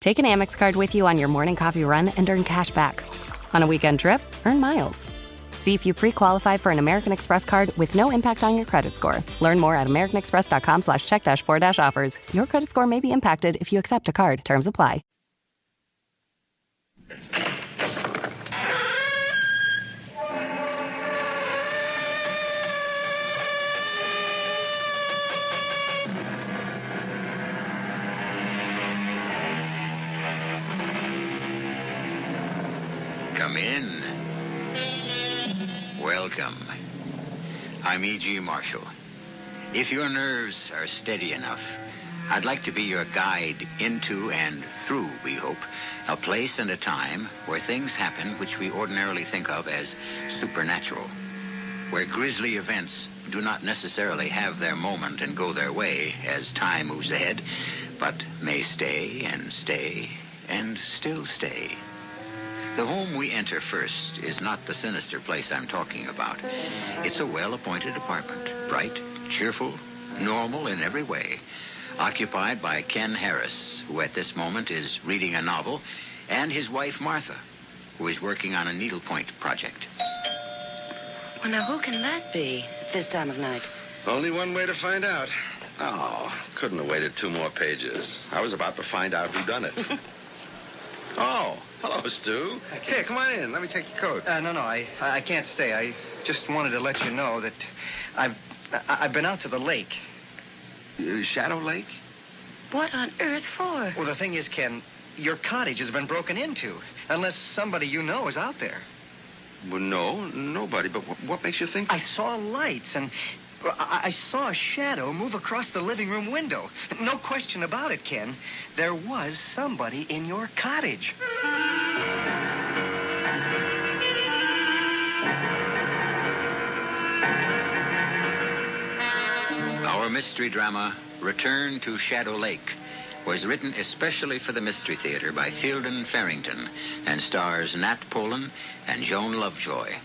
Take an Amex card with you on your morning coffee run and earn cash back. On a weekend trip, earn miles. See if you pre-qualify for an American Express card with no impact on your credit score. Learn more at americanexpress.com/check-4-offers. Your credit score may be impacted if you accept a card. Terms apply. Come in. Welcome. I'm E.G. Marshall. If your nerves are steady enough, I'd like to be your guide into and through, we hope, a place and a time where things happen which we ordinarily think of as supernatural, where grisly events do not necessarily have their moment and go their way as time moves ahead, but may stay and stay and still stay. The home we enter first is not the sinister place I'm talking about. It's a well-appointed apartment, bright, cheerful, normal in every way, occupied by Ken Harris, who at this moment is reading a novel, and his wife, Martha, who is working on a needlepoint project. Well, now, who can that be at this time of night? Only one way to find out. Oh, couldn't have waited 2 more pages. I was about to find out who done it. Oh, hello, Stu. Here, come on in. Let me take your coat. No, I can't stay. I just wanted to let you know that I've been out to the lake. Shadow Lake? What on earth for? Well, the thing is, Ken, your cottage has been broken into. Unless somebody you know is out there. Well, no, nobody. But what makes you think? I saw lights, and I saw a shadow move across the living room window. No question about it, Ken. There was somebody in your cottage. Our mystery drama, Return to Shadow Lake, was written especially for the Mystery Theater by Fielden Farrington and stars Nat Polen and Joan Lovejoy.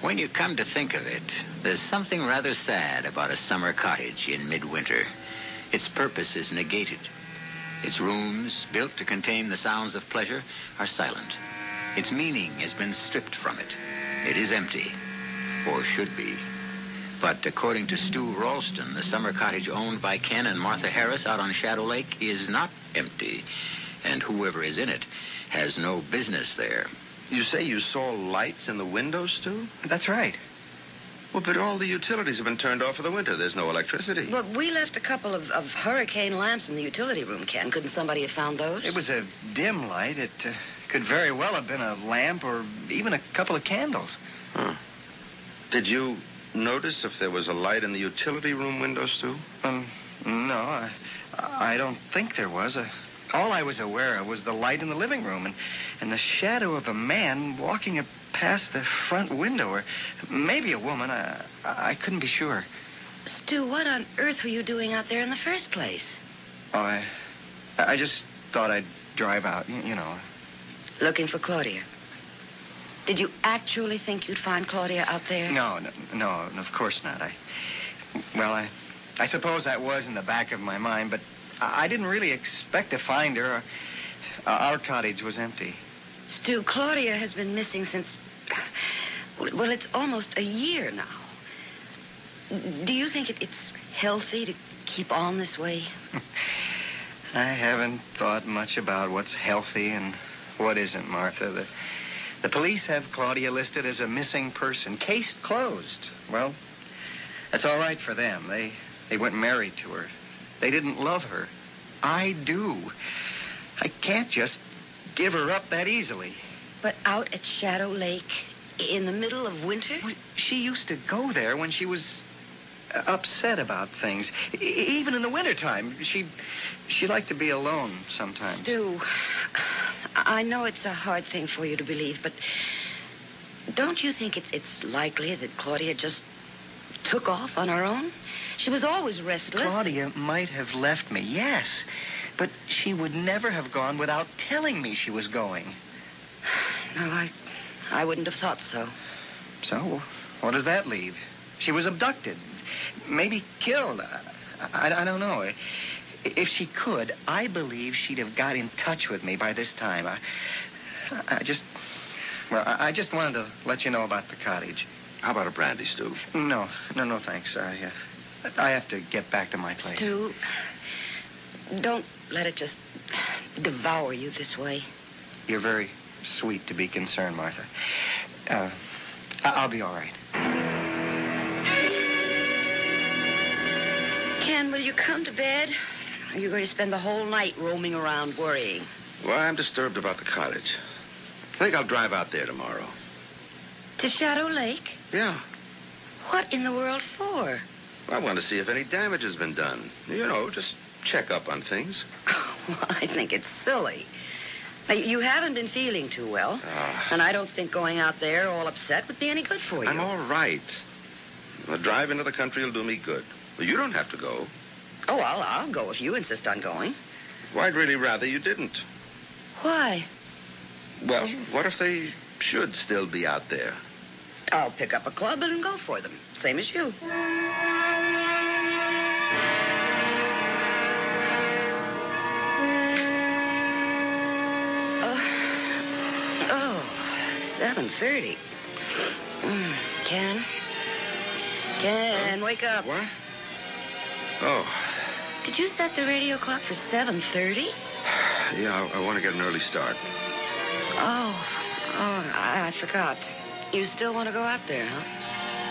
When you come to think of it, there's something rather sad about a summer cottage in midwinter. Its purpose is negated. Its rooms, built to contain the sounds of pleasure, are silent. Its meaning has been stripped from it. It is empty, or should be. But according to Stu Ralston, the summer cottage owned by Ken and Martha Harris out on Shadow Lake is not empty, and whoever is in it has no business there. You say you saw lights in the windows, Stu? That's right. Well, but all the utilities have been turned off for the winter. There's no electricity. Look, we left a couple of hurricane lamps in the utility room, Ken. Couldn't somebody have found those? It was a dim light. It could very well have been a lamp or even a couple of candles. Huh. Did you notice if there was a light in the utility room windows, Stu? No, I don't think there was. All I was aware of was the light in the living room and the shadow of a man walking past the front window, or maybe a woman. I couldn't be sure. Stu, what on earth were you doing out there in the first place? Oh, I just thought I'd drive out, you know. Looking for Claudia. Did you actually think you'd find Claudia out there? No, of course not. I suppose that was in the back of my mind, but I didn't really expect to find her. Our cottage was empty. Stu, Claudia has been missing since... Well, it's almost a year now. Do you think it's healthy to keep on this way? I haven't thought much about what's healthy and what isn't, Martha. The police have Claudia listed as a missing person. Case closed. Well, that's all right for them. They weren't married to her. They didn't love her. I do. I can't just give her up that easily. But out at Shadow Lake in the middle of winter? Well, she used to go there when she was upset about things. Even in the wintertime. She liked to be alone sometimes. Stu, I know it's a hard thing for you to believe, but don't you think it's likely that Claudia just took off on her own? She was always restless. Claudia might have left me, yes. But she would never have gone without telling me she was going. No, I wouldn't have thought so. So, what does that leave? She was abducted. Maybe killed. I don't know. If she could, I believe she'd have got in touch with me by this time. I just wanted to let you know about the cottage. How about a brandy, Stu? No, thanks. I have to get back to my place. Stu, don't let it just devour you this way. You're very sweet to be concerned, Martha. I'll be all right. Ken, will you come to bed? Or are you going to spend the whole night roaming around worrying? Well, I'm disturbed about the cottage. I think I'll drive out there tomorrow. To Shadow Lake? Yeah. What in the world for? I want to see if any damage has been done. You know, just check up on things. Well, I think it's silly. Now, you haven't been feeling too well. And I don't think going out there all upset would be any good for you. I'm all right. A drive into the country will do me good. But you don't have to go. Oh, I'll go if you insist on going. Well, I'd really rather you didn't. Why? Well, what if they should still be out there? I'll pick up a club and go for them. Same as you. Oh, 7:30. Ken, wake up. What? Oh. Did you set the radio clock for 7:30? Yeah, I want to get an early start. Oh, I forgot. You still want to go out there, huh?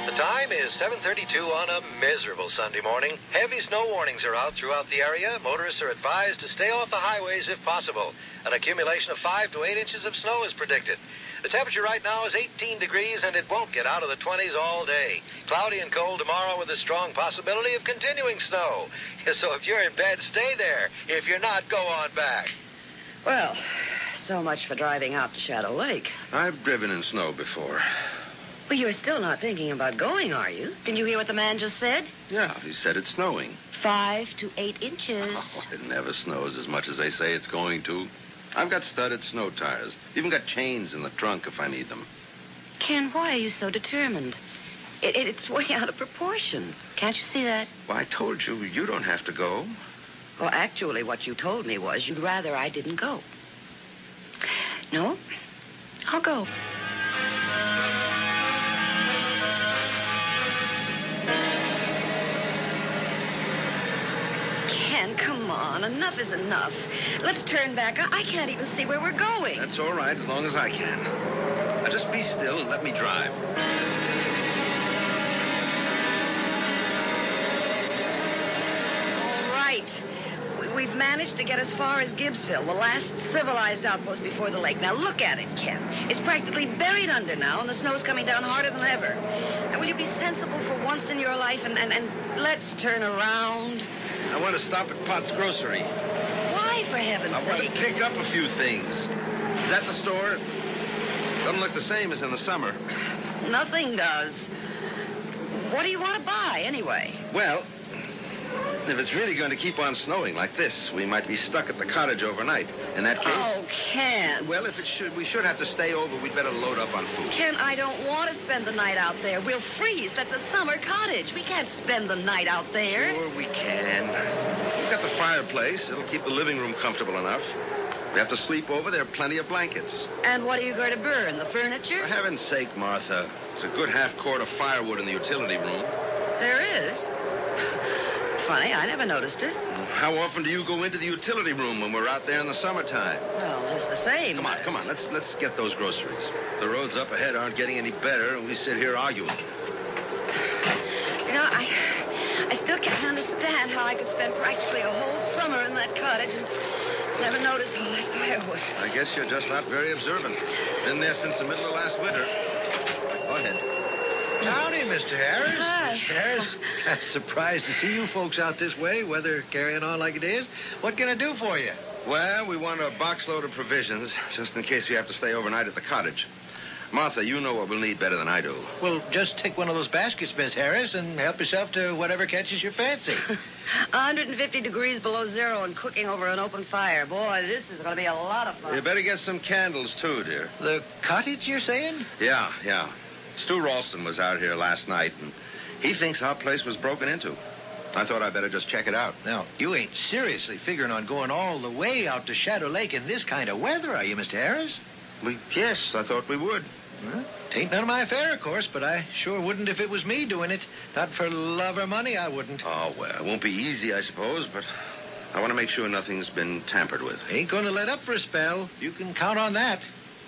The time is 7:32 on a miserable Sunday morning. Heavy snow warnings are out throughout the area. Motorists are advised to stay off the highways if possible. An accumulation of 5 to 8 inches of snow is predicted. The temperature right now is 18 degrees, and it won't get out of the 20s all day. Cloudy and cold tomorrow with a strong possibility of continuing snow. So if you're in bed, stay there. If you're not, go on back. Well, so much for driving out to Shadow Lake. I've driven in snow before. Well, you're still not thinking about going, are you? Didn't you hear what the man just said? Yeah, he said it's snowing. 5 to 8 inches. Oh, it never snows as much as they say it's going to. I've got studded snow tires. Even got chains in the trunk if I need them. Ken, why are you so determined? It's way out of proportion. Can't you see that? Well, I told you, you don't have to go. Well, actually, what you told me was you'd rather I didn't go. No, I'll go. Ken, come on. Enough is enough. Let's turn back. I can't even see where we're going. That's all right, as long as I can. Now, just be still and let me drive. All right. We've managed to get as far as Gibbsville, the last civilized outpost before the lake. Now, look at it, Ken. It's practically buried under now, and the snow's coming down harder than ever. Now, will you be sensible for once in your life and let's turn around? I want to stop at Pot's Grocery. Why, for heaven's sake? I want to pick up a few things. Is that the store? Doesn't look the same as in the summer. Nothing does. What do you want to buy, anyway? Well, if it's really going to keep on snowing like this, we might be stuck at the cottage overnight. In that case... Oh, Ken. Well, if we should have to stay over, we'd better load up on food. Ken, I don't want to spend the night out there. We'll freeze. That's a summer cottage. We can't spend the night out there. Sure we can. We've got the fireplace. It'll keep the living room comfortable enough. If we have to sleep over, there are plenty of blankets. And what are you going to burn, the furniture? For heaven's sake, Martha. There's a good half-quart of firewood in the utility room. There is? Funny, I never noticed it. How often do you go into the utility room when we're out there in the summertime? Well, just the same. Come on. Let's get those groceries. The roads up ahead aren't getting any better, and we sit here arguing. You know, I still can't understand how I could spend practically a whole summer in that cottage and never notice all that firewood. I guess you're just not very observant. Been there since the middle of last winter. Go ahead. Howdy, Mr. Harris. Hi. Mr. Harris, I'm surprised to see you folks out this way, weather carrying on like it is. What can I do for you? Well, we want a box load of provisions, just in case we have to stay overnight at the cottage. Martha, you know what we'll need better than I do. Well, just take one of those baskets, Miss Harris, and help yourself to whatever catches your fancy. 150 degrees below zero and cooking over an open fire. Boy, this is going to be a lot of fun. You better get some candles, too, dear. The cottage, you're saying? Yeah. Stu Ralston was out here last night, and he thinks our place was broken into. I thought I'd better just check it out. Now, you ain't seriously figuring on going all the way out to Shadow Lake in this kind of weather, are you, Mr. Harris? Yes, I thought we would. Well, ain't none of my affair, of course, but I sure wouldn't if it was me doing it. Not for love or money, I wouldn't. Oh, well, it won't be easy, I suppose, but I want to make sure nothing's been tampered with. Ain't going to let up for a spell. You can count on that.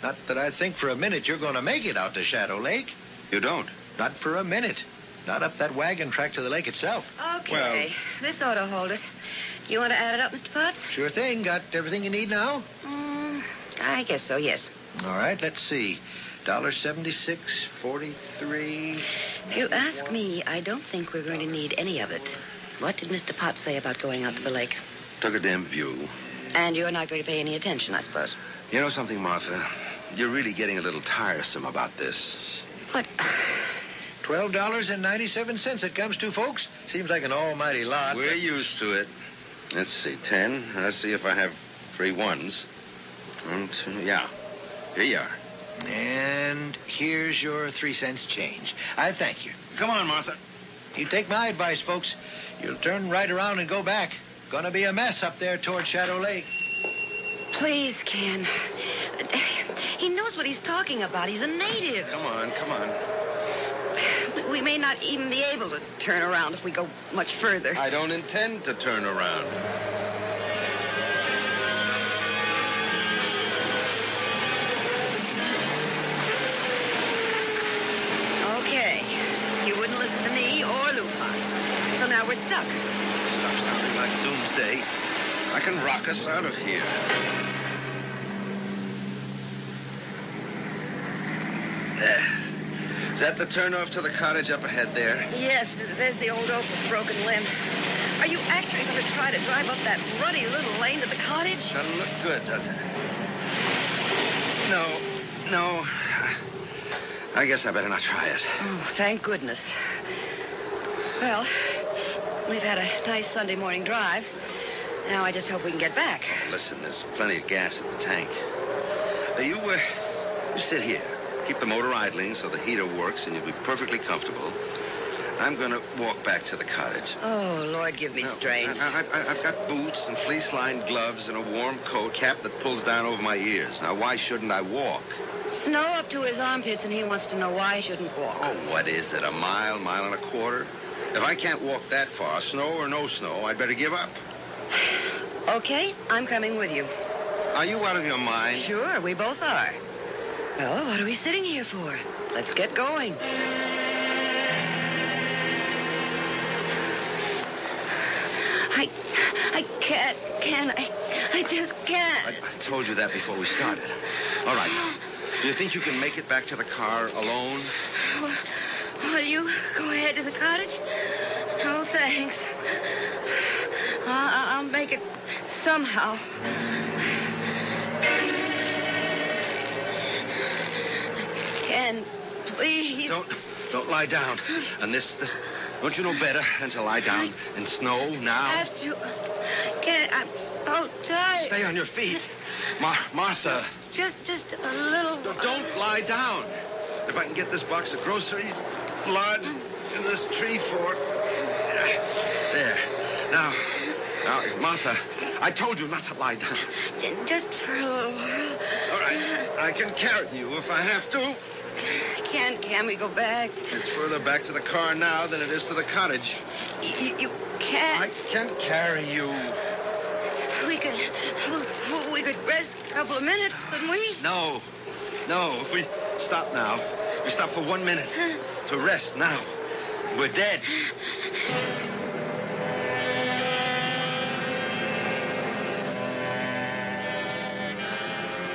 Not that I think for a minute you're going to make it out to Shadow Lake. You don't? Not for a minute. Not up that wagon track to the lake itself. Okay. This ought to hold us. You want to add it up, Mr. Potts? Sure thing. Got everything you need now? I guess so, yes. All right, let's see. $1.76.43. If you ask me, I don't think we're going to need any of it. What did Mr. Potts say about going out to the lake? Took a dim view. And you're not going to pay any attention, I suppose. You know something, Martha? You're really getting a little tiresome about this. What? $12.97 it comes to, folks. Seems like an almighty lot. We're used to it. Let's see, 10. Let's see if I have 3 ones. 1, 2, yeah. Here you are. And here's your 3 cents change. I thank you. Come on, Martha. You take my advice, folks. You'll turn right around and go back. Gonna be a mess up there toward Shadow Lake. Please, Ken. He knows what he's talking about. He's a native. Come on. We may not even be able to turn around if we go much further. I don't intend to turn around. Okay. You wouldn't listen to me or Lou Potts. So now we're stuck. Stop sounding like doomsday. I can rock us out of here. There. Is that the turnoff to the cottage up ahead there? Yes, there's the old oak with broken limb. Are you actually going to try to drive up that ruddy little lane to the cottage? Doesn't look good, does it? No. I guess I better not try it. Oh, thank goodness. Well, we've had a nice Sunday morning drive. Now I just hope we can get back. Listen, there's plenty of gas in the tank. You sit here. Keep the motor idling so the heater works and you'll be perfectly comfortable. I'm going to walk back to the cottage. Oh, Lord, give me strength. I've got boots and fleece-lined gloves and a warm coat, cap that pulls down over my ears. Now, why shouldn't I walk? Snow up to his armpits, and he wants to know why he shouldn't walk. Oh, what is it, a mile and a quarter? If I can't walk that far, snow or no snow, I'd better give up. Okay, I'm coming with you. Are you out of your mind? Sure, we both are. Well, what are we sitting here for? Let's get going. I can't, I just can't. I told you that before we started. All right. Do you think you can make it back to the car alone? Will you go ahead to the cottage? No, thanks. I'll make it somehow. Ken, please. Don't lie down. And this, don't you know better than to lie down in snow now? I have to. Ken, I'm so tired. Stay on your feet. Martha. Just a little. Don't lie down. If I can get this box of groceries lodged in this tree fort. There. Now, Martha, I told you not to lie down. Just for a little while. All right. I can carry you if I have to. Can we go back? It's further back to the car now than it is to the cottage. You can't. I can't carry you. We could rest a couple of minutes, couldn't we? No. If we stop now, we stop for 1 minute to rest now. We're dead.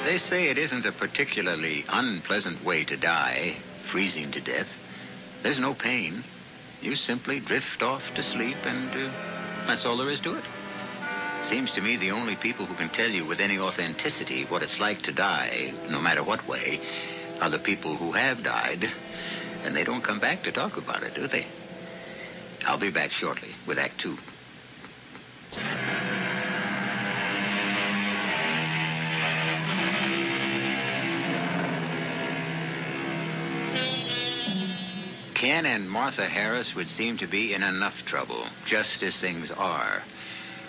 They say it isn't a particularly unpleasant way to die, freezing to death. There's no pain. You simply drift off to sleep, and that's all there is to it. Seems to me the only people who can tell you with any authenticity what it's like to die, no matter what way, are the people who have died, and they don't come back to talk about it, do they? I'll be back shortly with Act 2. Ken and Martha Harris would seem to be in enough trouble, just as things are.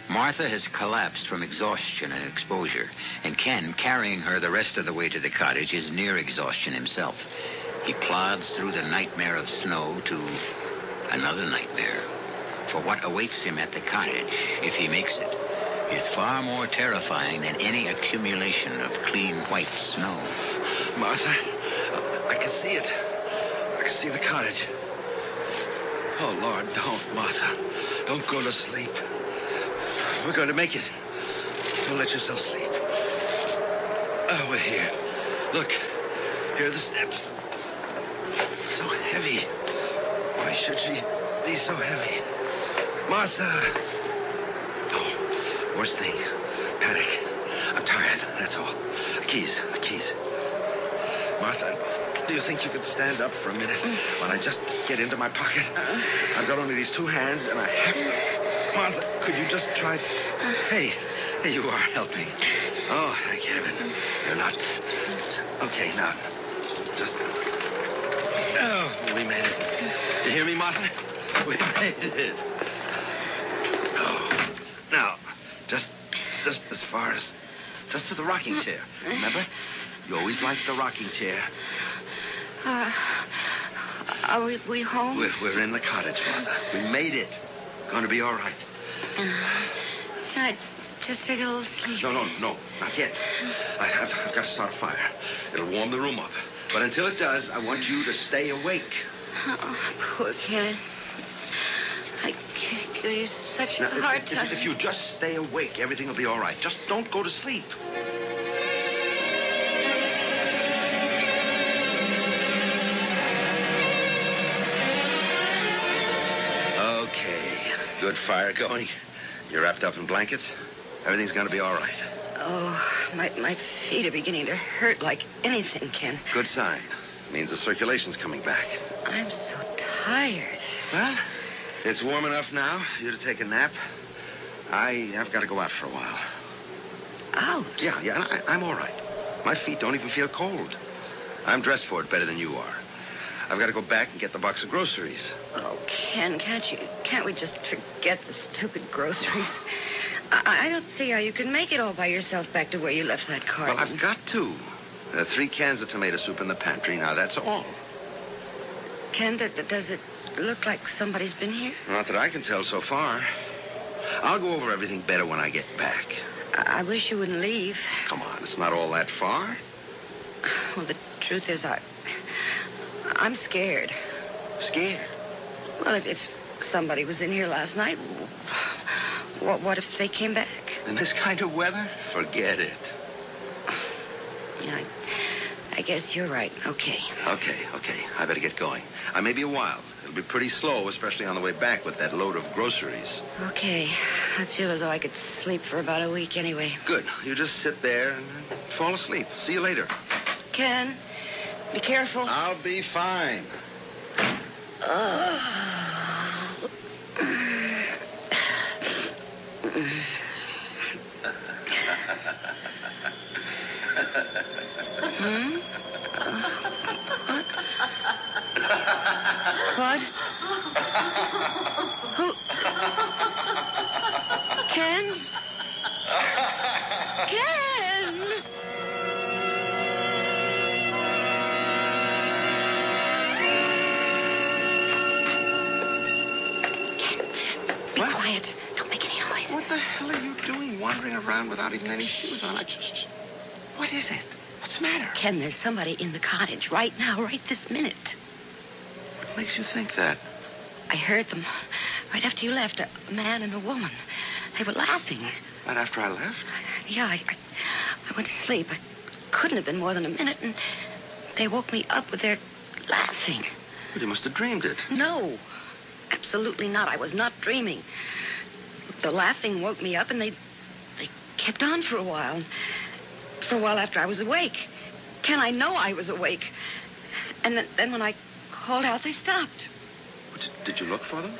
Martha has collapsed from exhaustion and exposure, and Ken, carrying her the rest of the way to the cottage, is near exhaustion himself. He plods through the nightmare of snow to another nightmare. For what awaits him at the cottage, if he makes it, is far more terrifying than any accumulation of clean white snow. Martha, I can see it. I can see the cottage. Oh, Lord, don't, Martha. Don't go to sleep. We're going to make it. Don't let yourself sleep. Oh, we're here. Look, here are the steps. So heavy. Why should she be so heavy? Martha! Oh, worst thing. Panic. I'm tired, that's all. The keys. Martha, do you think you could stand up for a minute while I just get into my pocket? I've got only these two hands, and I have to... Martha, could you just try... Hey, you are helping. Oh, thank heaven. You're not... Okay, now, just... Oh, we made it. You hear me, Martha? We made it. Oh, now, just as far as... Just to the rocking chair. Remember? You always liked the rocking chair. Are we home? We're in the cottage, Martha. We made it. Going to be all right. Can I just take a little sleep? No, not yet. I've got to start a fire. It'll warm the room up. But until it does, I want you to stay awake. Oh, poor Ken. I give you such a hard time. If you just stay awake, everything will be all right. Just don't go to sleep. Okay. Good fire going. You're wrapped up in blankets. Everything's going to be all right. Oh, my feet are beginning to hurt like anything, Ken. Good sign. Means the circulation's coming back. I'm so tired. Well, it's warm enough now for you to take a nap. I've got to go out for a while. Out? Yeah, I'm all right. My feet don't even feel cold. I'm dressed for it better than you are. I've got to go back and get the box of groceries. Oh, Ken, can't we just forget the stupid groceries? I don't see how you can make it all by yourself back to where you left that car. Well, I've got to. There are 3 cans of tomato soup in the pantry. Now, that's all. Ken, does it look like somebody's been here? Not that I can tell so far. I'll go over everything better when I get back. I wish you wouldn't leave. Come on, it's not all that far. Well, the truth is, I'm scared. Scared? Well, if somebody was in here last night, what if they came back? In this kind of weather? Forget it. Yeah, I guess you're right. Okay. Okay. I better get going. I may be a while. It'll be pretty slow, especially on the way back with that load of groceries. Okay. I feel as though I could sleep for about a week anyway. Good. You just sit there and fall asleep. See you later. Ken, be careful. I'll be fine. What? Who? Ken? Ken! Be quiet. Don't make any noise. What the hell are you doing wandering around without even any shoes on? What is it? What's the matter? Ken, there's somebody in the cottage right now, right this minute. What makes you think that? I heard them right after you left, a man and a woman. They were laughing. Right after I left? Yeah, I went to sleep. I couldn't have been more than a minute, and they woke me up with their laughing. Well, you must have dreamed it. No, absolutely not. I was not dreaming. The laughing woke me up, and they kept on for a while. For a while after I was awake. Ken, I know I was awake. And then when I called out, they stopped. Did you look for them?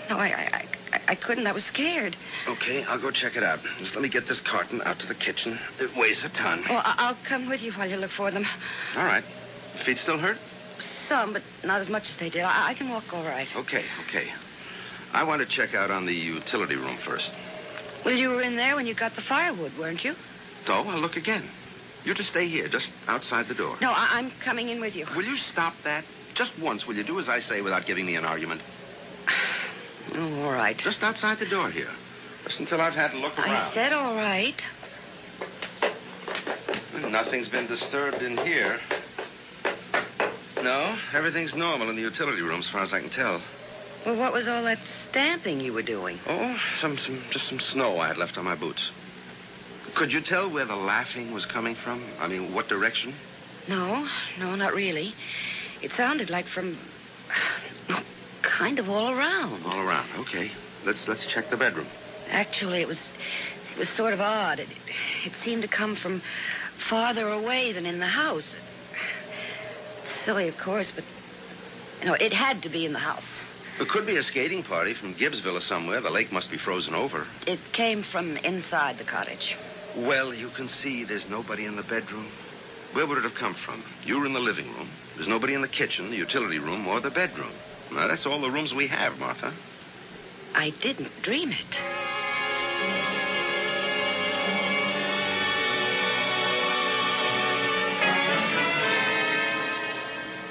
No, I couldn't. I was scared. Okay, I'll go check it out. Just let me get this carton out to the kitchen. It weighs a ton. Well, I'll come with you while you look for them. All right. Feet still hurt? some, but not as much as they did. I can walk all right. Okay. I want to check out on the utility room first. Well, you were in there when you got the firewood, weren't you? So I'll look again. You just stay here, just outside the door. No, I'm coming in with you. Will you stop that? Just once, will you do as I say without giving me an argument? Oh, all right. Just outside the door here. Just until I've had a look around. I said all right. Nothing's been disturbed in here. No, everything's normal in the utility room as far as I can tell. Well, what was all that stamping you were doing? Oh, just some snow I had left on my boots. Could you tell where the laughing was coming from? I mean, what direction? No, not really. It sounded like from... kind of all around. All around, okay. Let's check the bedroom. Actually, it was sort of odd. It seemed to come from farther away than in the house. Silly, of course, but... it had to be in the house. It could be a skating party from Gibbsville or somewhere. The lake must be frozen over. It came from inside the cottage. Well, you can see there's nobody in the bedroom. Where would it have come from? You were in the living room. There's nobody in the kitchen, the utility room, or the bedroom. Now, that's all the rooms we have, Martha. I didn't dream it.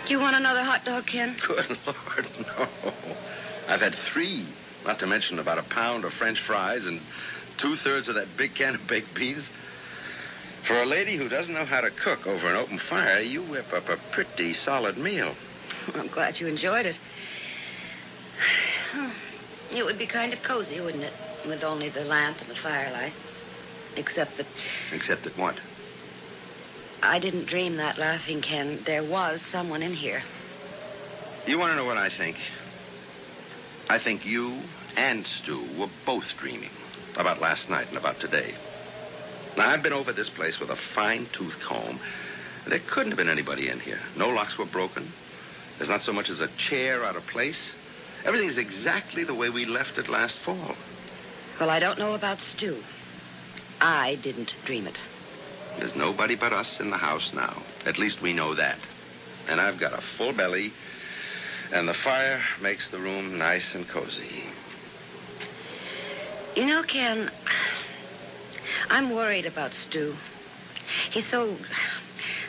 Do you want another hot dog, Ken? Good Lord, no. I've had 3, not to mention about a pound of French fries and 2/3 of that big can of baked beans. For a lady who doesn't know how to cook over an open fire, you whip up a pretty solid meal. I'm glad you enjoyed it. It would be kind of cozy, wouldn't it? With only the lamp and the firelight. Except that... Except that what? I didn't dream that, laughing, Ken. There was someone in here. You want to know what I think? I think you and Stu were both dreaming about last night and about today. Now, I've been over this place with a fine-tooth comb. There couldn't have been anybody in here. No locks were broken. There's not so much as a chair out of place. Everything's exactly the way we left it last fall. Well, I don't know about Stu. I didn't dream it. There's nobody but us in the house now. At least we know that. And I've got a full belly, and the fire makes the room nice and cozy. You know, Ken, I'm worried about Stu. He's so...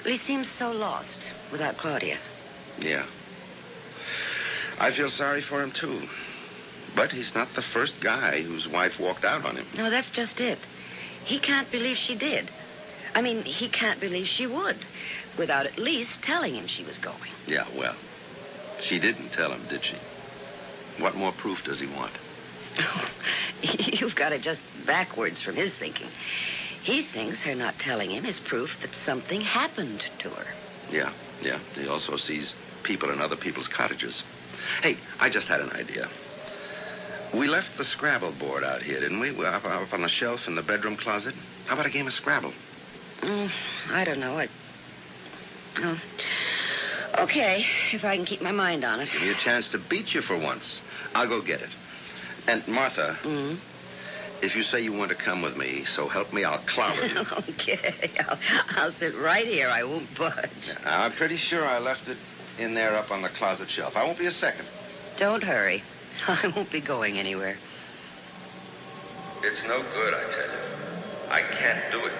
Well, he seems so lost without Claudia. Yeah. I feel sorry for him, too. But he's not the first guy whose wife walked out on him. No, that's just it. He can't believe she did. I mean, he can't believe she would, without at least telling him she was going. Yeah, well, she didn't tell him, did she? What more proof does he want? You've got it just backwards from his thinking. He thinks her not telling him is proof that something happened to her. Yeah. He also sees people in other people's cottages. Hey, I just had an idea. We left the Scrabble board out here, didn't we? Up on the shelf in the bedroom closet. How about a game of Scrabble? I don't know. Oh. Okay, if I can keep my mind on it. Give me a chance to beat you for once. I'll go get it. And, Martha, if you say you want to come with me, so help me, I'll clobber you. Okay, I'll sit right here. I won't budge. Now, I'm pretty sure I left it in there up on the closet shelf. I won't be a second. Don't hurry. I won't be going anywhere. It's no good, I tell you. I can't do it.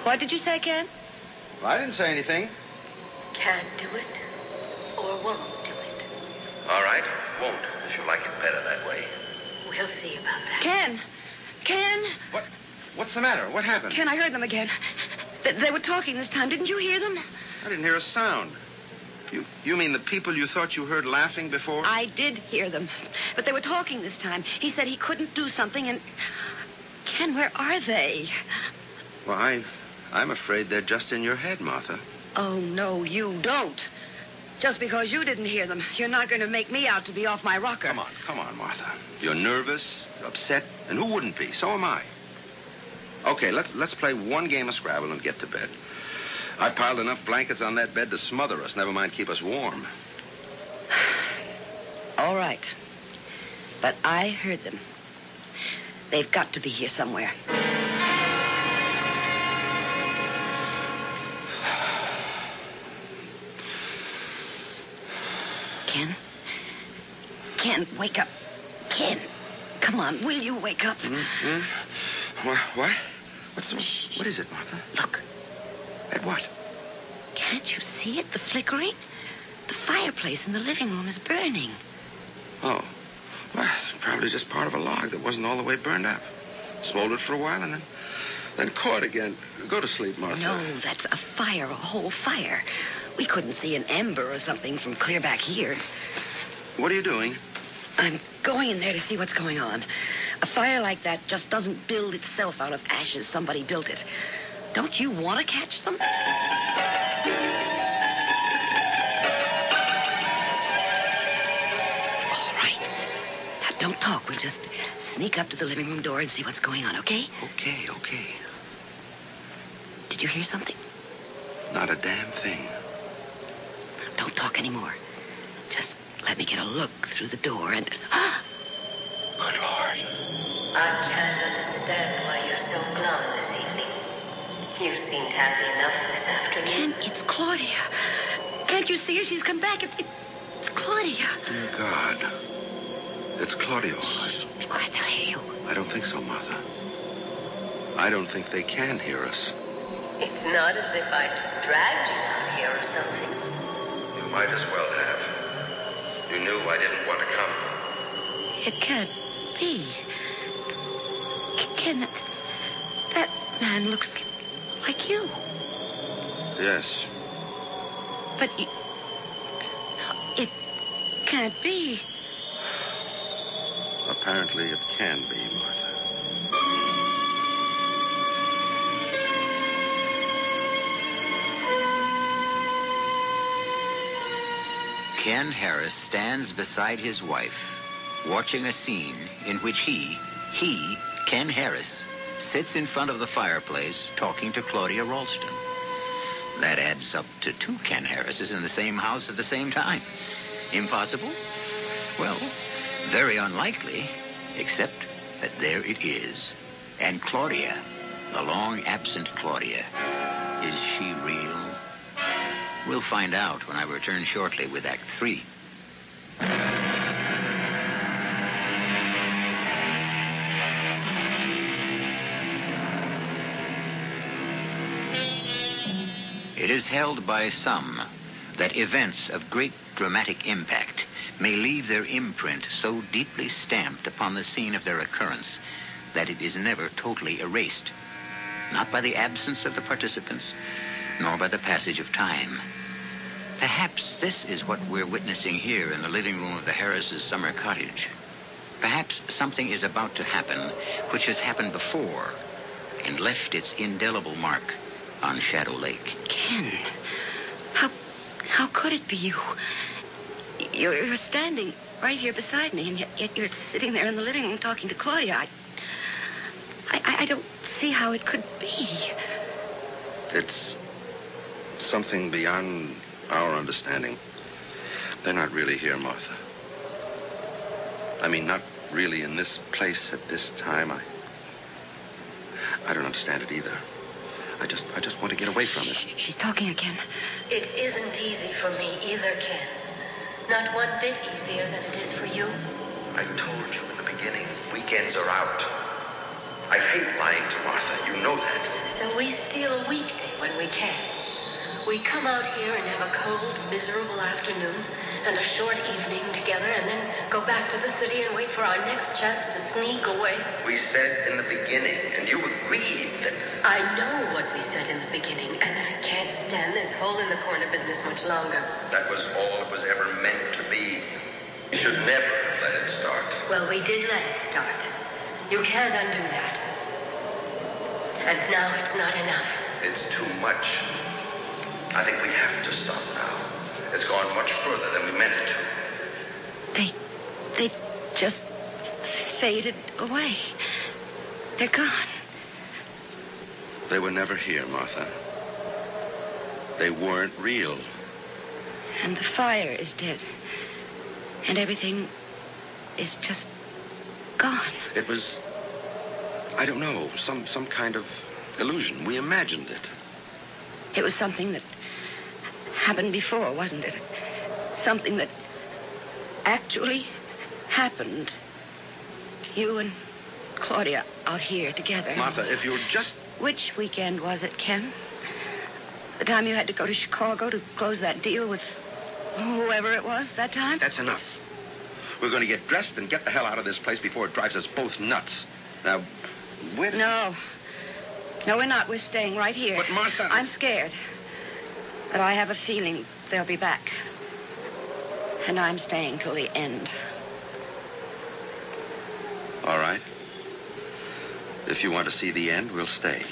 What did you say, Ken? Well, I didn't say anything. Can't do it or won't do it. All right, won't, if you like it better that way. We'll see about that. Ken! What? What's the matter? What happened? Ken, I heard them again. They were talking this time. Didn't you hear them? I didn't hear a sound. You mean the people you thought you heard laughing before? I did hear them. But they were talking this time. He said he couldn't do something and... Ken, where are they? Well, I'm afraid they're just in your head, Martha. Oh, no, you don't. Just because you didn't hear them, you're not going to make me out to be off my rocker. Come on, Martha. You're nervous, upset, and who wouldn't be? So am I. Okay, let's play one game of Scrabble and get to bed. I piled enough blankets on that bed to smother us, never mind keep us warm. All right. But I heard them. They've got to be here somewhere. Ken. Ken, wake up. Ken, come on, will you wake up? What? What is it, Martha? Look. At what? Can't you see it? The flickering? The fireplace in the living room is burning. Oh. Well, it's probably just part of a log that wasn't all the way burned up. Smoldered for a while and then caught again. Go to sleep, Martha. No, that's a fire, a whole fire. We couldn't see an ember or something from clear back here. What are you doing? I'm going in there to see what's going on. A fire like that just doesn't build itself out of ashes. Somebody built it. Don't you want to catch them? All right. Now, don't talk. We'll just sneak up to the living room door and see what's going on, okay? Okay. Did you hear something? Not a damn thing. Don't talk anymore. Just let me get a look through the door and... Good Lord. I can't understand why you're so glum this evening. You seemed happy enough this afternoon. Ken, it's Claudia. Can't you see her? She's come back. It's Claudia. Dear God. It's Claudia, all right. Be quiet, they'll hear you. I don't think so, Martha. I don't think they can hear us. It's not as if I'd dragged you out here or something. You might as well have. You knew I didn't want to come. It can't be. Ken, that man looks like you. Yes. But it can't be. Apparently it can be, Martha. Ken Harris stands beside his wife, watching a scene in which he, Ken Harris, sits in front of the fireplace talking to Claudia Ralston. That adds up to 2 Ken Harrises in the same house at the same time. Impossible? Well, very unlikely, except that there it is. And Claudia, the long-absent Claudia, is she real? We'll find out when I return shortly with Act 3. It is held by some that events of great dramatic impact may leave their imprint so deeply stamped upon the scene of their occurrence that it is never totally erased, not by the absence of the participants, nor by the passage of time. Perhaps this is what we're witnessing here in the living room of the Harrises' summer cottage. Perhaps something is about to happen which has happened before and left its indelible mark on Shadow Lake. Ken, how could it be you? You're standing right here beside me, and yet you're sitting there in the living room talking to Claudia. I don't see how it could be. It's something beyond our understanding. They're not really here, Martha. I mean, not really in this place at this time. I don't understand it either. I just want to get away from it. She's talking again. It isn't easy for me either, Ken. Not one bit easier than it is for you. I told you in the beginning, weekends are out. I hate lying to Martha. You know that. So we steal a weekday when we can. We come out here and have a cold, miserable afternoon and a short evening together and then go back to the city and wait for our next chance to sneak away. We said in the beginning, and you agreed that... I know what we said in the beginning, and I can't stand this hole-in-the-corner business much longer. that was all it was ever meant to be. You should never have let it start. Well, we did let it start. You can't undo that. And now it's not enough. It's too much. I think we have to stop now. It's gone much further than we meant it to. They just faded away. They're gone. They were never here, Martha. They weren't real. And the fire is dead. And everything is just gone. It was, I don't know, some kind of illusion. We imagined it. It was something that happened before, wasn't it? Something that actually happened. You and Claudia out here together. Martha, if you'll just... Which weekend was it, Ken? The time you had to go to Chicago to close that deal with whoever it was that time? That's enough. We're going to get dressed and get the hell out of this place before it drives us both nuts. Now, when... No. No, we're not. We're staying right here. But, Martha... I'm scared. But I have a feeling they'll be back. And I'm staying till the end. All right. If you want to see the end, we'll stay.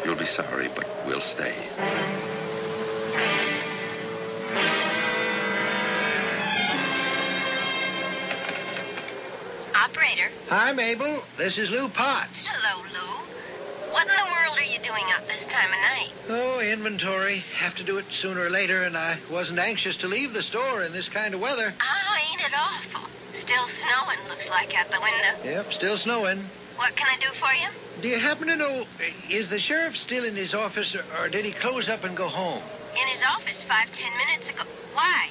You'll be sorry, but we'll stay. Operator. Hi, Mabel. This is Lou Potts. Hello, Lou. What in the world are you doing up this time of night? Oh, inventory. Have to do it sooner or later, and I wasn't anxious to leave the store in this kind of weather. Oh, ain't it awful? Still snowing, looks like, out the window. Yep, still snowing. What can I do for you? Do you happen to know, is the sheriff still in his office, or did he close up and go home? In his office 5-10 minutes ago. Why?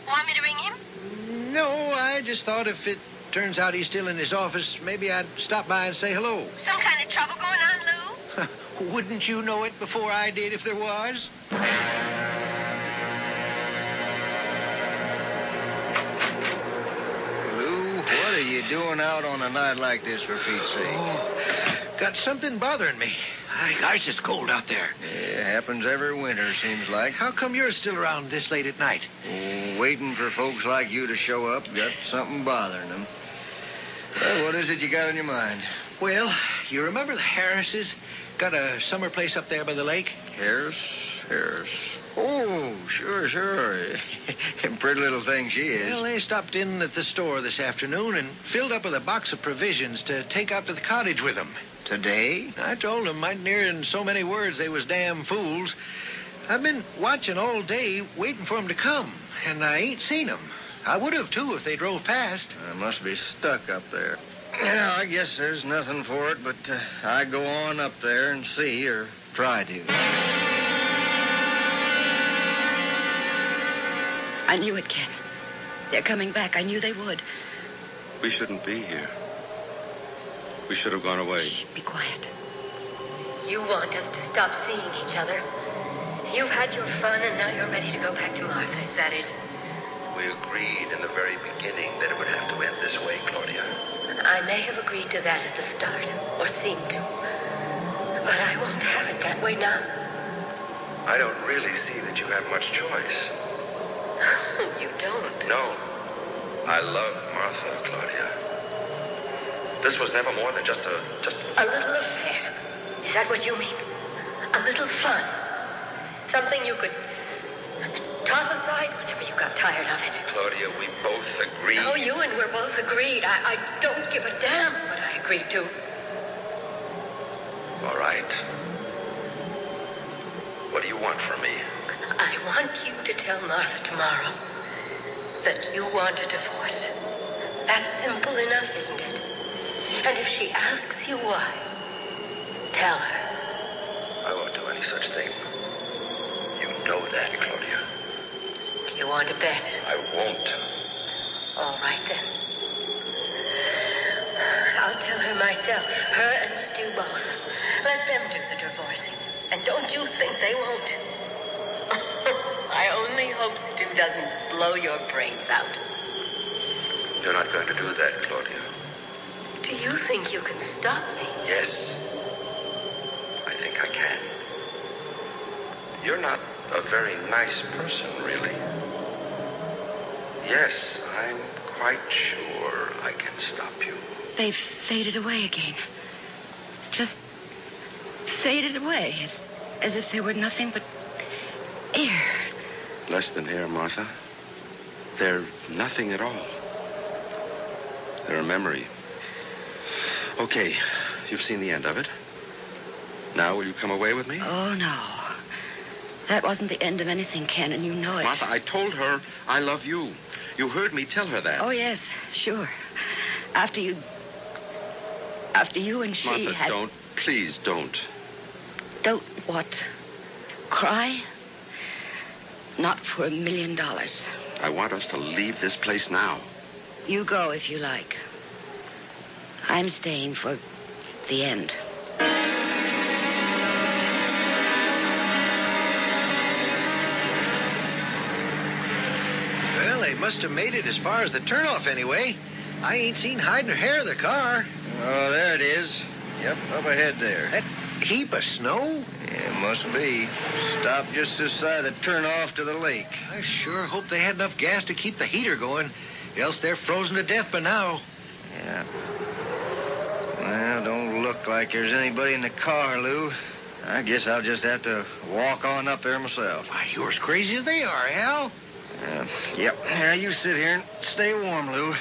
Want me to ring him? No, I just thought if it turns out he's still in his office, maybe I'd stop by and say hello. Some kind of trouble going on, Lou? Wouldn't you know it before I did if there was? What are you doing out on a night like this, for Pete's sake? Oh, got something bothering me. Gosh, it's cold out there. It happens every winter, seems like. How come you're still around this late at night? Oh, waiting for folks like you to show up. Got something bothering them. Well, what is it you got on your mind? Well, you remember the Harrises? Got a summer place up there by the lake? Harris? Oh, sure. Pretty little thing she is. Well, they stopped in at the store this afternoon and filled up with a box of provisions to take out to the cottage with them. Today? I told them might near in so many words they was damn fools. I've been watching all day, waiting for them to come, and I ain't seen them. I would have, too, if they drove past. I must be stuck up there. Yeah, I guess there's nothing for it, but I go on up there and see, or try to. I knew it, Ken. They're coming back. I knew they would. We shouldn't be here. We should have gone away. Shh, be quiet. You want us to stop seeing each other? You've had your fun, and now you're ready to go back to Martha. Is that it? We agreed in the very beginning that it would have to end this way, Claudia. I may have agreed to that at the start, or seemed to. But I won't have it that way now. I don't really see that you have much choice. You don't? No. I love Martha, Claudia. This was never more than just a little affair. Is that what you mean? A little fun. Something you could toss aside whenever you got tired of it. Claudia, we both agreed. Oh, you and we're both agreed. I don't give a damn what I agreed to. All right. What do you want from me? I want you to tell Martha tomorrow that you want a divorce. That's simple enough, isn't it? And if she asks you why, tell her. I won't do any such thing. You know that, Claudia. Do you want to bet? I won't. All right, then. I'll tell her myself. Her and Stu both. Let them do the divorcing. And don't you think they won't. I only hope Stu doesn't blow your brains out. You're not going to do that, Claudia. Do you think you can stop me? Yes. I think I can. You're not a very nice person, really. Yes, I'm quite sure I can stop you. They've faded away again. Just faded away, as if they were nothing but air. Less than air, Martha. They're nothing at all. They're a memory. Okay, you've seen the end of it. Now, will you come away with me? Oh, no. That wasn't the end of anything, Ken, and you know it. Martha, I told her I love you. You heard me tell her that. Oh, yes, sure. After you and she Martha, had... don't. Please, don't. Don't what? Cry? Not for $1 million. I want us to leave this place now. You go if you like. I'm staying for the end. Well, they must have made it as far as the turnoff anyway. I ain't seen hide nor hair of the car. Oh, there it is. Yep, up ahead there. That heap of snow? Yeah, must be. Stopped just this side of the turnoff to the lake. I sure hope they had enough gas to keep the heater going. Else they're frozen to death by now. Yeah. Well, don't look like there's anybody in the car, Lou. I guess I'll just have to walk on up there myself. Why, you're as crazy as they are, Al. Yep. Now, you sit here and stay warm, Lou.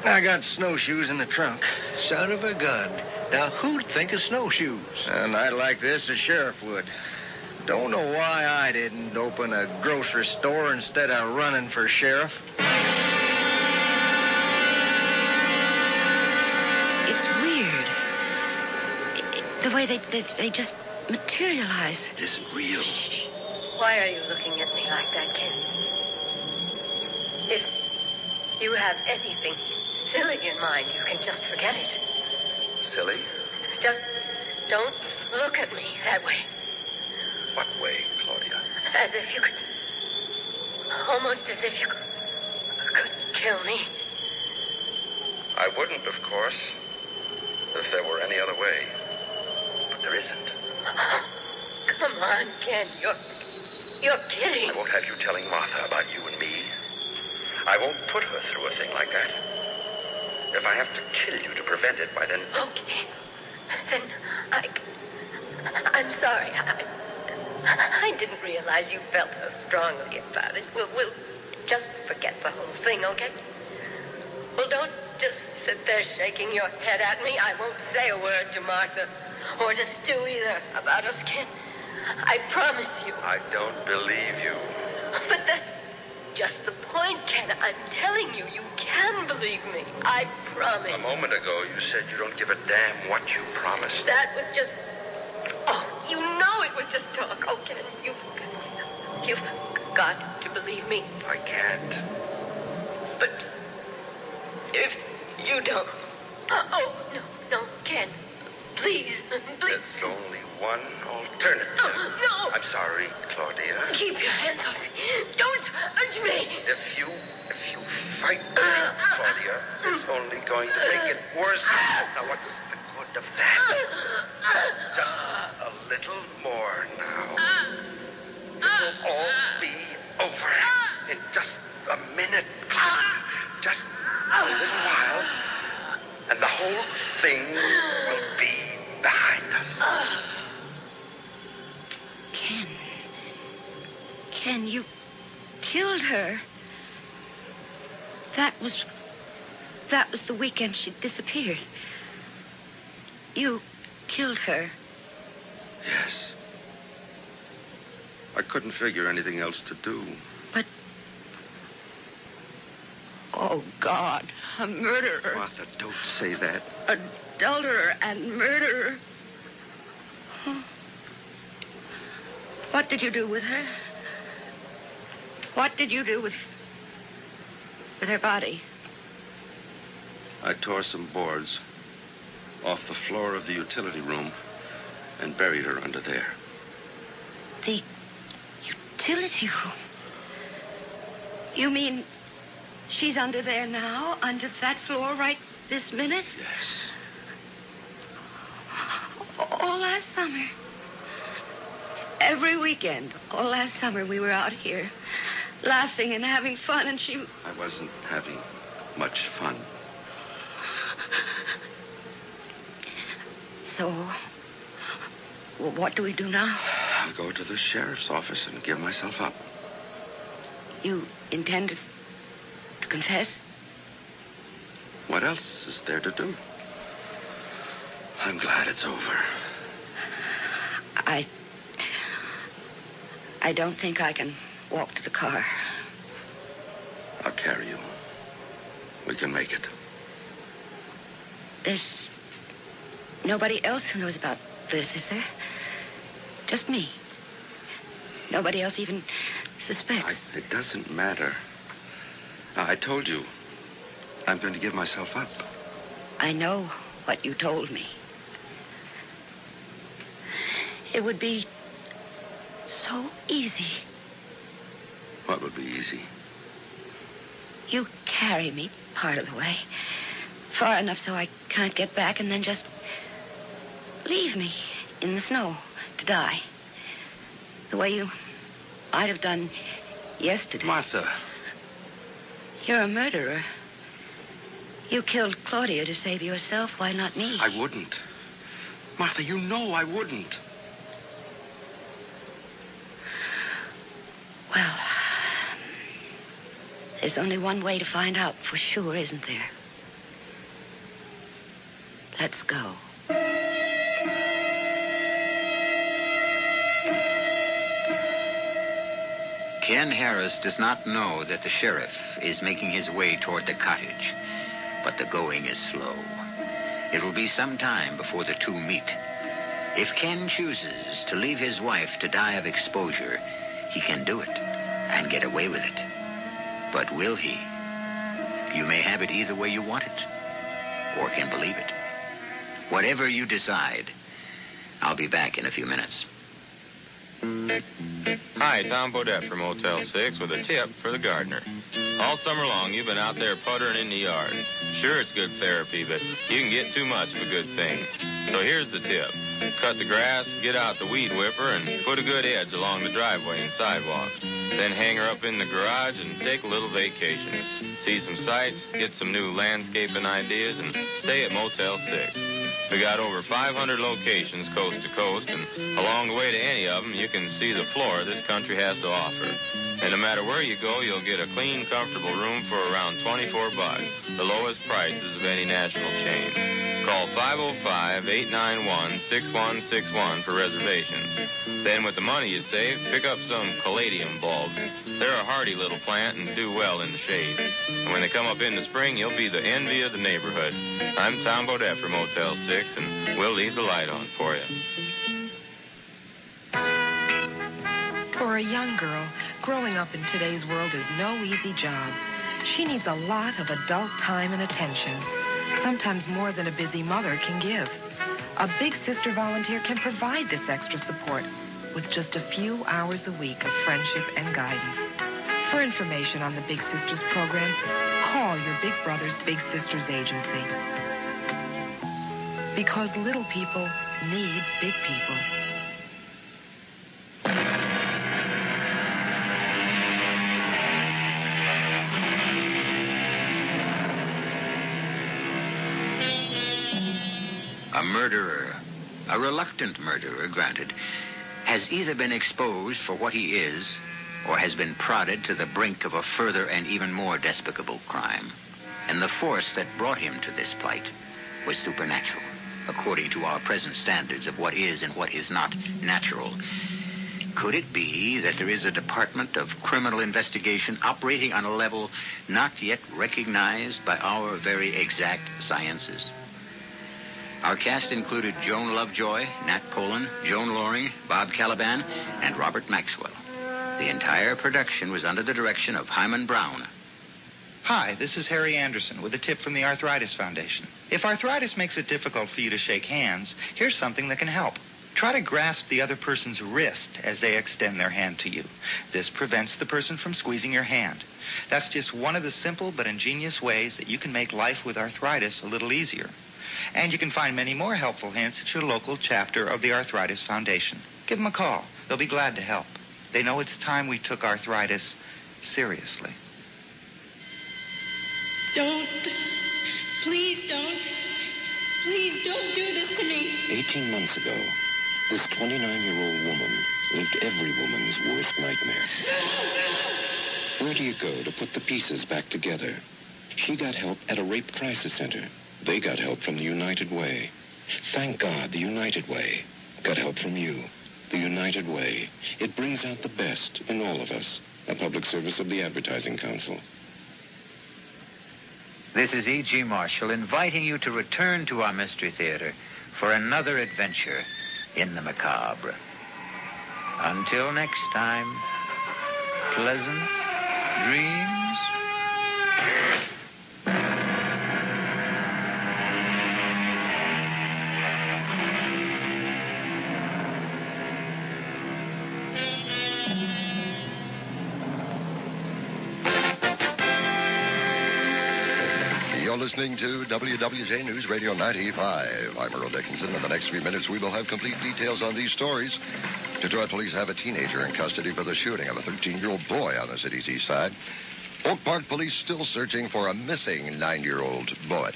I got snowshoes in the trunk. Son of a gun. Now, who'd think of snowshoes? A night like this, the sheriff would. Don't know why I didn't open a grocery store instead of running for sheriff. It's weird. The way they just materialize. It isn't real. Why are you looking at me like that, Ken? If you have anything silly in mind, you can just forget it. Silly? Just don't look at me that way. What way, Claudia? As if you could... Almost as if you could kill me. I wouldn't, of course, if there were any other way. But there isn't. Come on, Ken. You're kidding. I won't have you telling Martha about you and me. I won't put her through a thing like that. If I have to kill you to prevent it, why then... Okay. Then I'm sorry. I didn't realize you felt so strongly about it. We'll just forget the whole thing, okay? Well, don't just sit there shaking your head at me. I won't say a word to Martha or to Stu either about us, Ken. I promise you. I don't believe you. But that's just the point, Ken. I'm telling you, you can believe me. I promise. A moment ago, you said you don't give a damn what you promised. That was just... Oh, you know it was just talk. Oh, Ken, you've got to believe me. I can't. But if you don't... Oh, no, Ken. Please. There's only one alternative. No. I'm sorry, Claudia. Keep your hands off me. Don't touch me. If you fight me, Claudia, it's only going to make it worse. Now, what's the good of that? Just a little more now. It'll all be over in just a minute, Claudia. Just a little while, and the whole thing will be behind us. Ken, you killed her. That was the weekend she disappeared. You killed her. Yes. I couldn't figure anything else to do. But... Oh, God. A murderer. Martha, don't say that. Adulterer and murderer. Huh. What did you do with her? What did you do with her body? I tore some boards off the floor of the utility room and buried her under there. The utility room? You mean she's under there now, under that floor right this minute? Yes. All last summer. Every weekend, all last summer, we were out here laughing and having fun, and she... I wasn't having much fun. So, what do we do now? I'll go to the sheriff's office and give myself up. You intend to confess? What else is there to do? I'm glad it's over. I don't think I can walk to the car. I'll carry you. We can make it. There's nobody else who knows about this, is there? Just me. Nobody else even suspects. It doesn't matter. I told you. I'm going to give myself up. I know what you told me. It would be so easy. What would be easy? You carry me part of the way. Far enough so I can't get back and then just leave me in the snow to die. The way you might have done yesterday. Martha. You're a murderer. You killed Claudia to save yourself. Why not me? I wouldn't. Martha, you know I wouldn't. Well, there's only one way to find out for sure, isn't there? Let's go. Ken Harris does not know that the sheriff is making his way toward the cottage, but the going is slow. It will be some time before the two meet. If Ken chooses to leave his wife to die of exposure, he can do it and get away with it. But will he? You may have it either way you want it, or can believe it. Whatever you decide, I'll be back in a few minutes. Hi, Tom Bodette from Motel 6 with a tip for the gardener. All summer long, you've been out there puttering in the yard. Sure, it's good therapy, but you can get too much of a good thing. So here's the tip. Cut the grass, get out the weed whipper, and put a good edge along the driveway and sidewalk. Then hang her up in the garage and take a little vacation. See some sights, get some new landscaping ideas, and stay at Motel 6. We got over 500 locations coast to coast, and along the way to any of them, you can see the floor this country has to offer. And no matter where you go, you'll get a clean, comfortable room for around $24, the lowest prices of any national chain. Call 505-891-6161 for reservations. Then with the money you save, pick up some caladium bulbs. They're a hardy little plant and do well in the shade. And when they come up in the spring, you'll be the envy of the neighborhood. I'm Tom Bodette from Motel 6, and we'll leave the light on for you. For a young girl, growing up in today's world is no easy job. She needs a lot of adult time and attention, sometimes more than a busy mother can give. A Big Sister volunteer can provide this extra support with just a few hours a week of friendship and guidance. For information on the Big Sisters program, call your Big Brothers Big Sisters agency. Because little people need big people. A murderer, a reluctant murderer, granted, has either been exposed for what he is or has been prodded to the brink of a further and even more despicable crime. And the force that brought him to this plight was supernatural, according to our present standards of what is and what is not natural. Could it be that there is a department of criminal investigation operating on a level not yet recognized by our very exact sciences? Our cast included Joan Lovejoy, Nat Polan, Joan Loring, Bob Caliban, and Robert Maxwell. The entire production was under the direction of Hyman Brown. Hi, this is Harry Anderson with a tip from the Arthritis Foundation. If arthritis makes it difficult for you to shake hands, here's something that can help. Try to grasp the other person's wrist as they extend their hand to you. This prevents the person from squeezing your hand. That's just one of the simple but ingenious ways that you can make life with arthritis a little easier. And you can find many more helpful hints at your local chapter of the Arthritis Foundation. Give them a call. They'll be glad to help. They know it's time we took arthritis seriously. Don't. Please don't. Please don't do this to me. 18 months ago, this 29-year-old woman lived every woman's worst nightmare. No! Where do you go to put the pieces back together? She got help at a rape crisis center. They got help from the United Way. Thank God, the United Way got help from you. The United Way. It brings out the best in all of us. A public service of the Advertising Council. This is E.G. Marshall inviting you to return to our Mystery Theater for another adventure in the macabre. Until next time, pleasant dreams. You're listening to WWJ News Radio 95. I'm Earl Dickinson. In the next few minutes, we will have complete details on these stories. Detroit police have a teenager in custody for the shooting of a 13-year-old boy on the city's east side. Oak Park police still searching for a missing 9-year-old boy.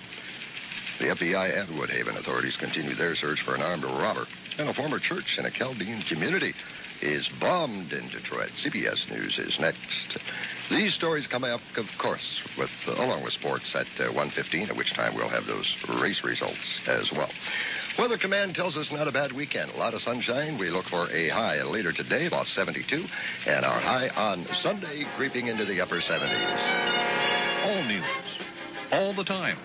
The FBI and Woodhaven authorities continue their search for an armed robber. And a former church in a Chaldean community is bombed in Detroit. CBS News is next. These stories come up, of course, along with sports at 1:15, at which time we'll have those race results as well. Weather Command tells us not a bad weekend. A lot of sunshine. We look for a high later today, about 72, and our high on Sunday creeping into the upper 70s. All news, all the time.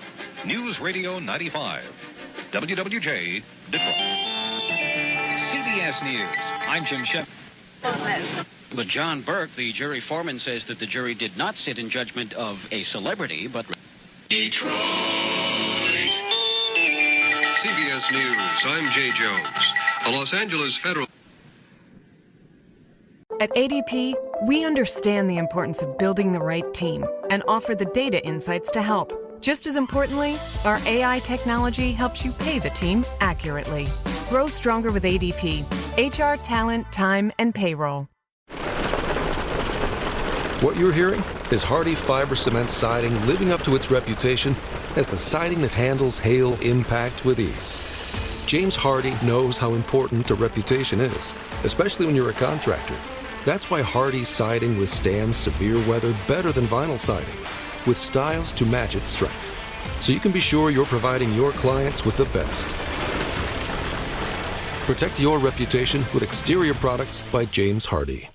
News Radio 95. WWJ, Detroit. CBS News. I'm Jim Shepard. But John Burke, the jury foreman, says that the jury did not sit in judgment of a celebrity, but... Detroit. CBS News. I'm Jay Jones. A Los Angeles federal... At ADP, we understand the importance of building the right team and offer the data insights to help. Just as importantly, our AI technology helps you pay the team accurately. Grow stronger with ADP. HR, talent, time, and payroll. What you're hearing is Hardie Fiber Cement Siding living up to its reputation as the siding that handles hail impact with ease. James Hardie knows how important a reputation is, especially when you're a contractor. That's why Hardie Siding withstands severe weather better than vinyl siding, with styles to match its strength. So you can be sure you're providing your clients with the best. Protect your reputation with exterior products by James Hardie.